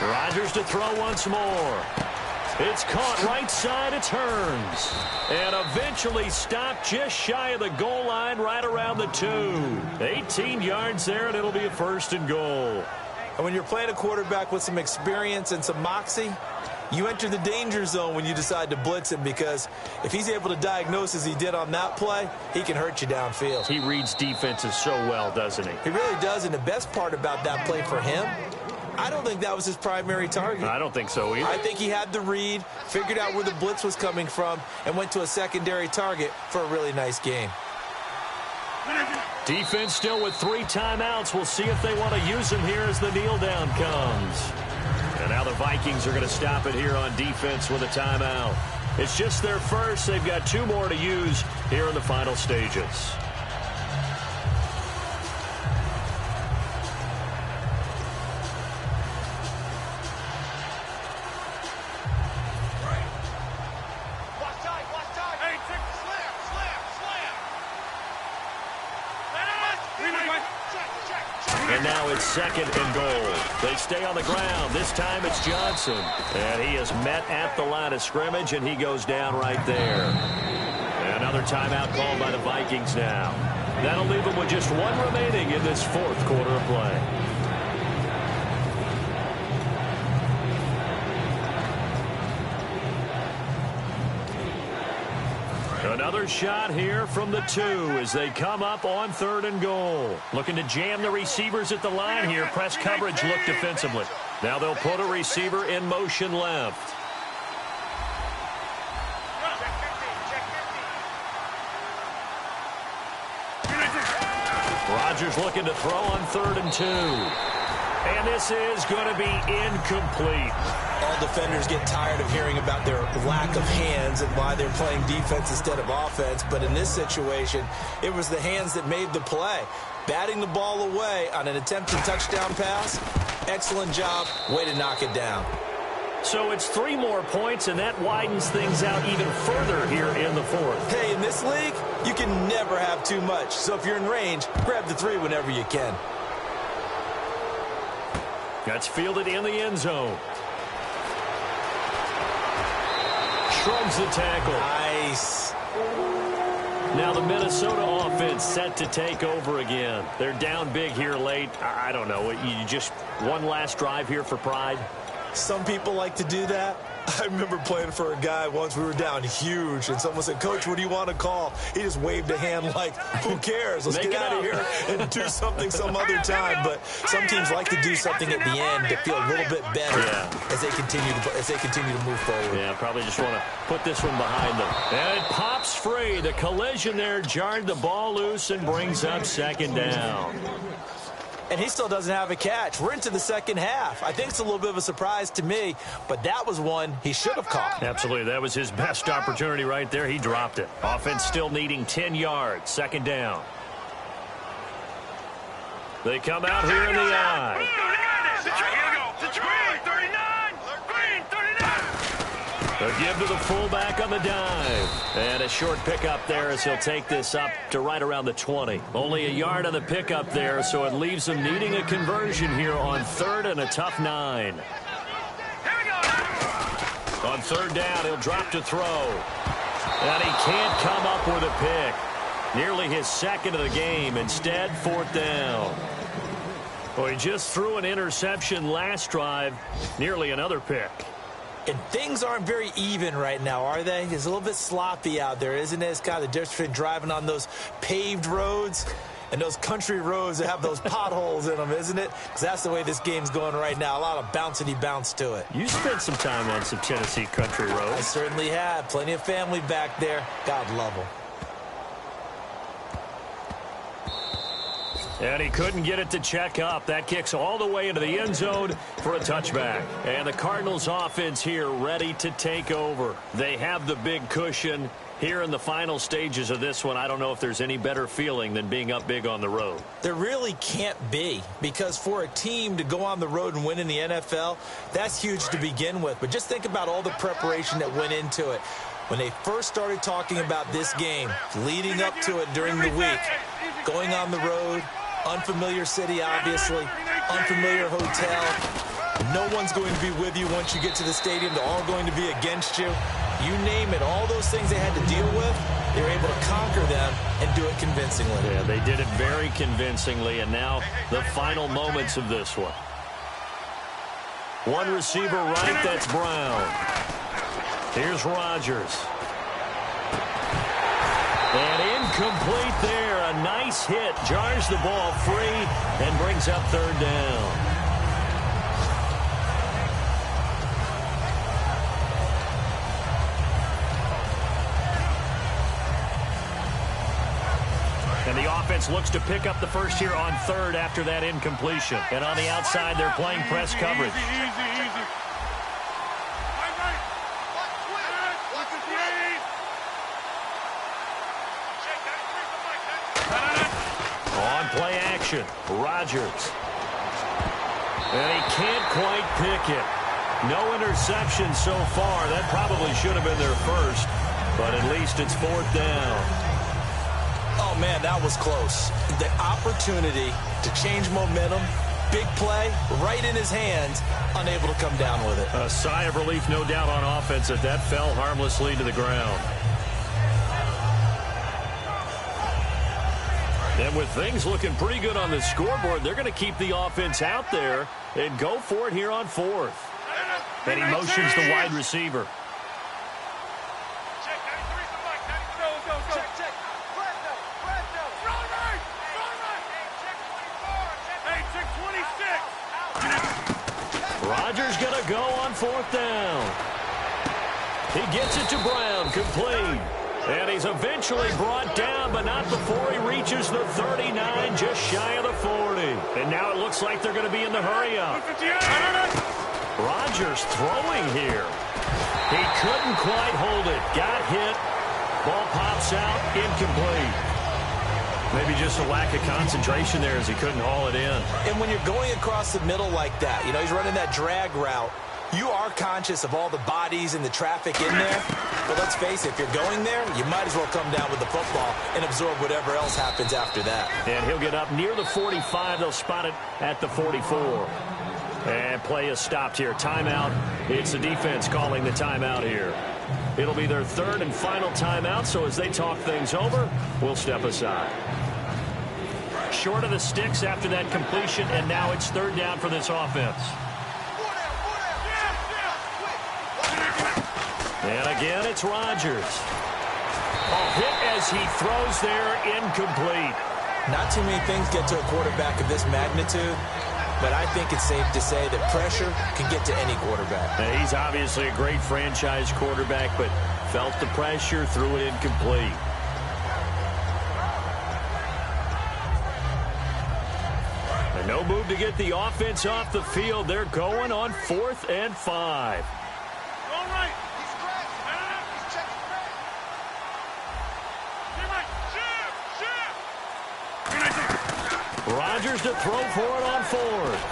[SPEAKER 3] Rodgers to throw once more. It's caught right side, it turns. And eventually stopped just shy of the goal line right around the 2. 18 yards there, and it'll be a first and goal.
[SPEAKER 4] And when you're playing a quarterback with some experience and some moxie, you enter the danger zone when you decide to blitz him, because if he's able to diagnose as he did on that play, he can hurt you downfield.
[SPEAKER 3] He reads defenses so well, doesn't he?
[SPEAKER 4] He really does, and the best part about that play for him, I don't think that was his primary target.
[SPEAKER 3] I don't think so either.
[SPEAKER 4] I think he had the read, figured out where the blitz was coming from, and went to a secondary target for a really nice game.
[SPEAKER 3] Defense still with 3 timeouts. We'll see if they want to use them here as the kneel down comes. And now the Vikings are going to stop it here on defense with a timeout. It's just their first. They've got 2 more to use here in the final stages. And now it's second and goal. They stay on the ground. This time it's Johnson. And he is met at the line of scrimmage, and he goes down right there. And another timeout called by the Vikings now. That'll leave them with just 1 remaining in this 4th quarter of play. Another shot here from the 2 as they come up on 3rd and goal. Looking to jam the receivers at the line here. Press coverage look defensively. Now they'll put a receiver in motion left. Rodgers looking to throw on 3rd and 2. And this is going to be incomplete.
[SPEAKER 4] All defenders get tired of hearing about their lack of hands and why they're playing defense instead of offense. But in this situation, it was the hands that made the play. Batting the ball away on an attempted touchdown pass, Excellent job. Way to knock it down.
[SPEAKER 3] So it's 3 more points, and that widens things out even further here in the fourth.
[SPEAKER 4] Hey, in this league, you can never have too much. So if you're in range, grab the 3 whenever you can.
[SPEAKER 3] That's fielded in the end zone. Shrugs the tackle.
[SPEAKER 4] Nice.
[SPEAKER 3] Now the Minnesota offense set to take over again. They're down big here late. I don't know. You just one last drive here for pride?
[SPEAKER 4] Some people like to do that. I remember playing for a guy once. We were down huge, and someone said, "Coach, what do you want to call?" He just waved a hand like, who cares? Let's get out of here and do something some other time. But some teams like to do something at the end to feel a little bit better as they continue to move forward.
[SPEAKER 3] Yeah, probably just want to put this one behind them. And it pops free. The collision there jarred the ball loose and brings up second down.
[SPEAKER 4] And he still doesn't have a catch. We're into the second half. I think it's a little bit of a surprise to me, but that was one he should have caught.
[SPEAKER 3] Absolutely. That was his best opportunity right there. He dropped it. Offense still needing 10 yards. Second down. They come out here in the eye. A give to the fullback on the dive. And a short pickup there as he'll take this up to right around the 20. Only a yard on the pickup there, so it leaves him needing a conversion here on 3rd and a tough 9. On 3rd down, he'll drop to throw. And he can't come up with a pick. Nearly his 2nd of the game. Instead, 4th down. Well, he just threw an interception last drive. Nearly another pick.
[SPEAKER 4] And things aren't very even right now, are they? It's a little bit sloppy out there, isn't it? It's kind of the difference between driving on those paved roads and those country roads that have those potholes in them, isn't it? Because that's the way this game's going right now. A lot of bouncy bounce to it.
[SPEAKER 3] You spent some time on some Tennessee country roads.
[SPEAKER 4] I certainly have. Plenty of family back there. God love them.
[SPEAKER 3] And he couldn't get it to check up. That kicks all the way into the end zone for a touchback. And the Cardinals offense here ready to take over. They have the big cushion here in the final stages of this one. I don't know if there's any better feeling than being up big on the road.
[SPEAKER 4] There really can't be, because for a team to go on the road and win in the NFL, that's huge to begin with. But just think about all the preparation that went into it. When they first started talking about this game, leading up to it during the week, going on the road, unfamiliar city, obviously, unfamiliar hotel. No one's going to be with you once you get to the stadium. They're all going to be against you. You name it, all those things they had to deal with, they were able to conquer them and do it convincingly.
[SPEAKER 3] Yeah, they did it very convincingly, and now the final moments of this one. One receiver right, that's Brown. Here's Rodgers. And incomplete there. A nice hit. Jars the ball free and brings up 3rd down. And the offense looks to pick up the first here on 3rd after that incompletion. And on the outside, they're playing press coverage.
[SPEAKER 5] Easy.
[SPEAKER 3] On play action, Rodgers. And he can't quite pick it. No interception so far. That probably should have been their first, but at least it's 4th down.
[SPEAKER 4] Oh, man, that was close. The opportunity to change momentum, big play, right in his hands, unable to come down with it.
[SPEAKER 3] A sigh of relief, no doubt, on offense if that fell harmlessly to the ground. And with things looking pretty good on the scoreboard, they're going to keep the offense out there and go for it here on 4th. And he motions the wide receiver. Rodgers going to go on 4th down. He gets it to Brown, complete. And he's eventually brought down, but not before he reaches the 39, just shy of the 40. And now it looks like they're going to be in the hurry-up. Rodgers throwing here. He couldn't quite hold it. Got hit. Ball pops out, incomplete. Maybe just a lack of concentration there as he couldn't haul it in.
[SPEAKER 4] And when you're going across the middle like that, you know, he's running that drag route, you are conscious of all the bodies and the traffic in there. But let's face it, if you're going there, you might as well come down with the football and absorb whatever else happens after that.
[SPEAKER 3] And he'll get up near the 45. They'll spot it at the 44. And play is stopped here. Timeout. It's the defense calling the timeout here. It'll be their third and final timeout, so as they talk things over, we'll step aside. Short of the sticks after that completion, and now it's third down for this offense. And again, it's Rodgers. A hit as he throws there, incomplete.
[SPEAKER 4] Not too many things get to a quarterback of this magnitude, but I think it's safe to say that pressure can get to any quarterback.
[SPEAKER 3] And he's obviously a great franchise quarterback, but felt the pressure, threw it incomplete. And no move to get the offense off the field. They're going on 4th and 5.
[SPEAKER 5] All right. He's checking crack.
[SPEAKER 3] Rodgers to throw for it on 4th.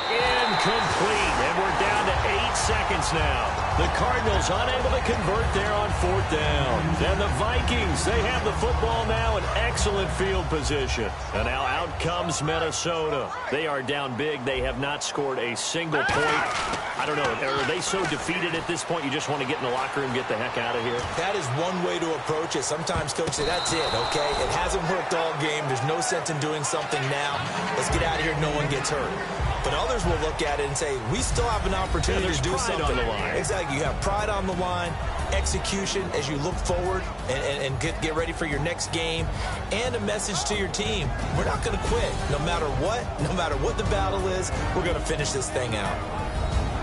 [SPEAKER 3] Incomplete, and we're down to 8 seconds now. The Cardinals unable to convert there on 4th down. And the Vikings, they have the football now in excellent field position. And now out comes Minnesota. They are down big. They have not scored a single point. I don't know, are they so defeated at this point you just want to get in the locker room and get the heck out of here?
[SPEAKER 4] That is one way to approach it. Sometimes coaches say, that's it, okay? It hasn't worked all game. There's no sense in doing something now. Let's get out of here. No one gets hurt. But others will look at it and say, we still have an opportunity to do something.
[SPEAKER 3] On the line.
[SPEAKER 4] Exactly. You have pride on the line, execution as you look forward and get ready for your next game, and a message to your team. We're not going to quit. No matter what the battle is, we're going to finish this thing out.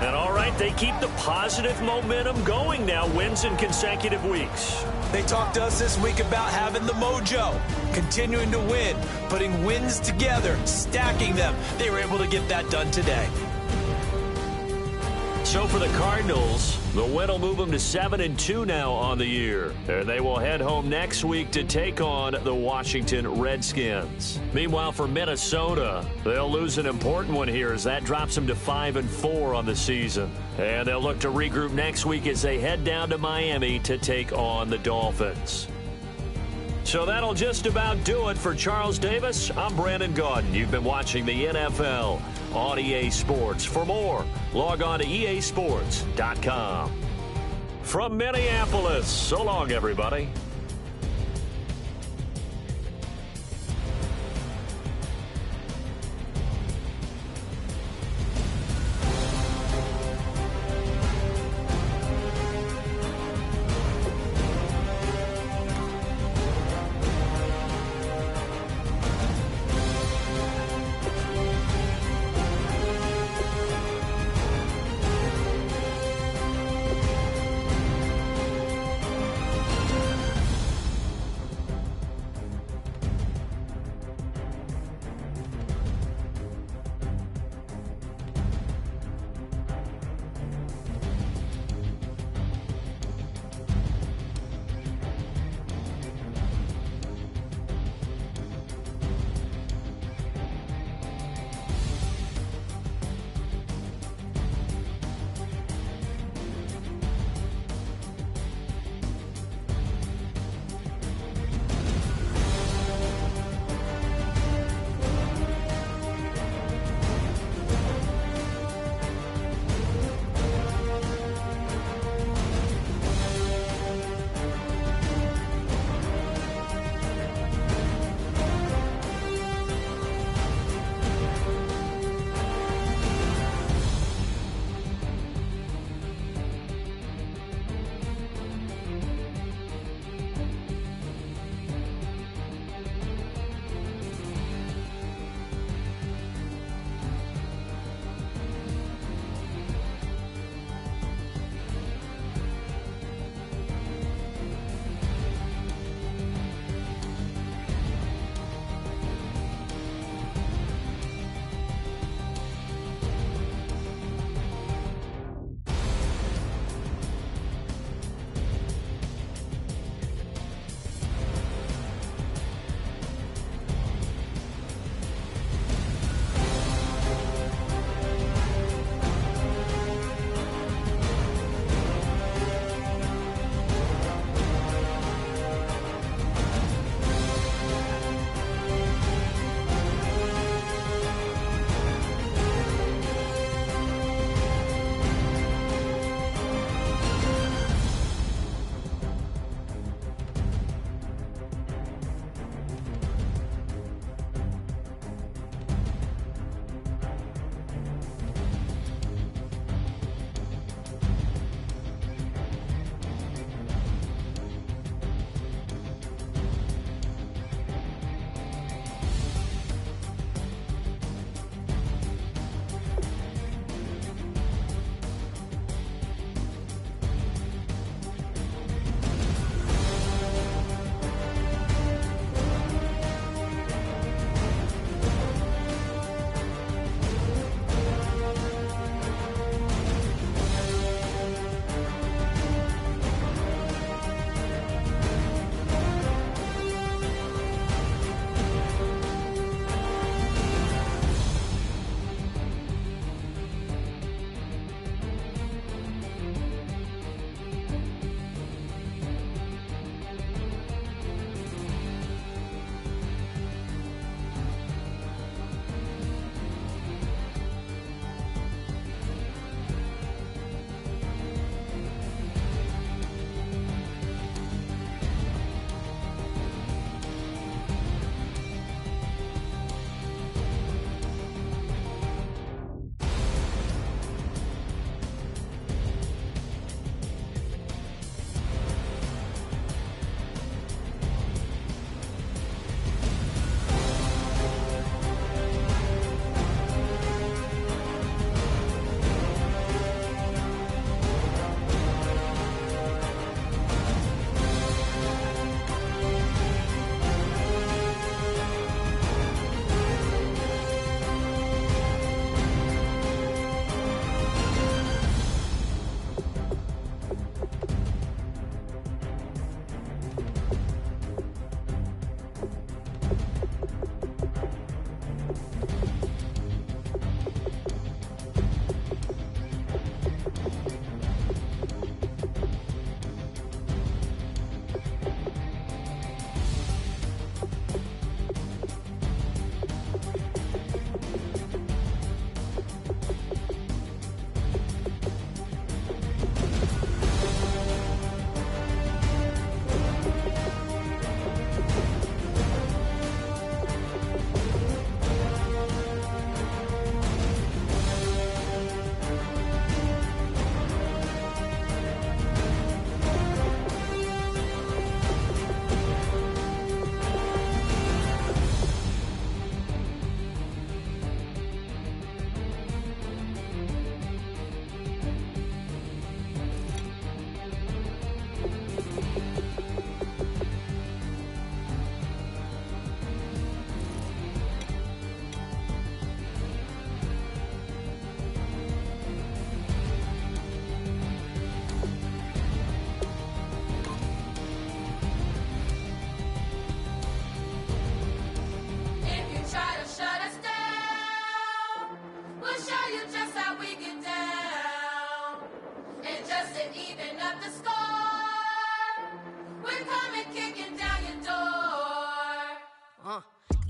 [SPEAKER 3] And all right, they keep the positive momentum going now, wins in consecutive weeks.
[SPEAKER 4] They talked to us this week about having the mojo, continuing to win, putting wins together, stacking them. They were able to get that done today.
[SPEAKER 3] So for the Cardinals, the win will move them to 7-2 now on the year. And they will head home next week to take on the Washington Redskins. Meanwhile, for Minnesota, they'll lose an important one here as that drops them to 5-4 on the season. And they'll look to regroup next week as they head down to Miami to take on the Dolphins. So that'll just about do it for Charles Davis. I'm Brandon Gaudin. You've been watching the NFL on EA Sports. For more, log on to easports.com. From Minneapolis, so long, everybody.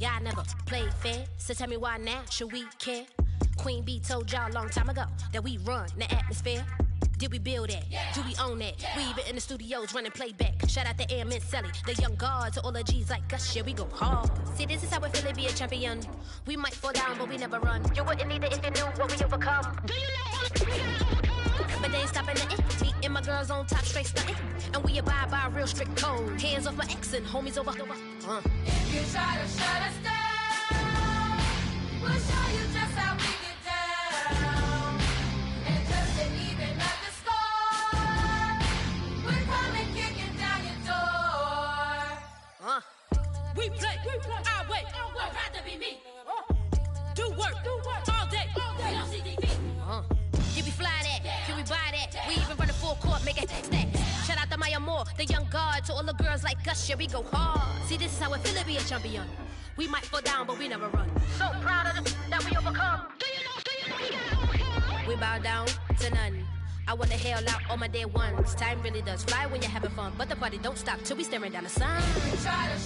[SPEAKER 6] Y'all never played fair, so tell me why now should we care? Queen Bee told y'all a long time ago that we run the atmosphere. Did we build it? Yeah. Do we own it? Yeah. We even in the studios running playback. Shout out to IceMan6200's, the young guards, to all the G's like us. Yeah, we go hard. See, this is how it feel to be a champion. We might fall down, but we never run. You wouldn't need it if you knew what we overcome. Do you know all the we gotta overcome? But they ain't stopping nothing. Me and my girls on top, straight stunting. And we abide by a real strict code. Hands off my ex and homies over.
[SPEAKER 7] If you try to shut us down, we'll show you just how we get down. And just to even up the score, we're coming kicking down your door.
[SPEAKER 6] We play our way.
[SPEAKER 7] Would rather be me.
[SPEAKER 6] Do work all day.
[SPEAKER 7] We don't see defeat.
[SPEAKER 6] Can we fly that? Can we buy that? We even run a full court, make it stack. Shout out to Maya Moore, the young guard, to all the girls like us. Yeah, we go hard. See, this is how it feel to be a champion. We might fall down, but we never run. So proud of them that we overcome. Do you know we gotta overcome? We bow down to none. I wanna hail out all my day ones. Time really does fly when you're having fun, but the party don't stop till we staring down the sun.
[SPEAKER 7] Try to